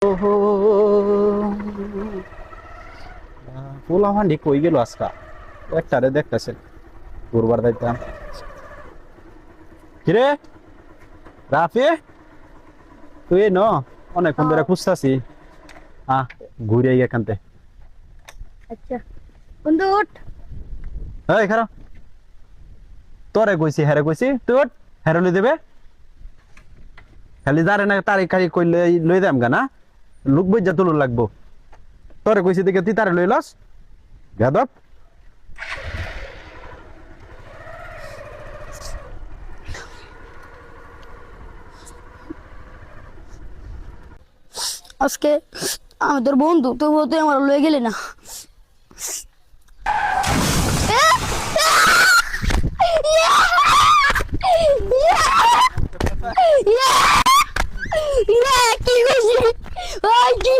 ওহো পোলা ভান্ডি কই গেল আজকা একটারে দেখতেছে ঘুরবার যাইতাম কিরে রাফি তুই ন অনেকক্ষণ ধরে খুঁজতাছি ঘুরে এখানতে আচ্ছা বন্ধু উঠ। এই খারাপ তোরে কইছি হেরে কইছি তুই ওঠ হেরে লই দেবে খালি যারে না তারিখ খালি কইলে লই দাম গা না লোক বইজা তুলুর লাগবো তোরে কইছি দেখে তুই তারে লই লস গাদব আজকে আমি তোর বন্ধু তবুও তুই আমার লয়ে গেলি না। কি খুশি কি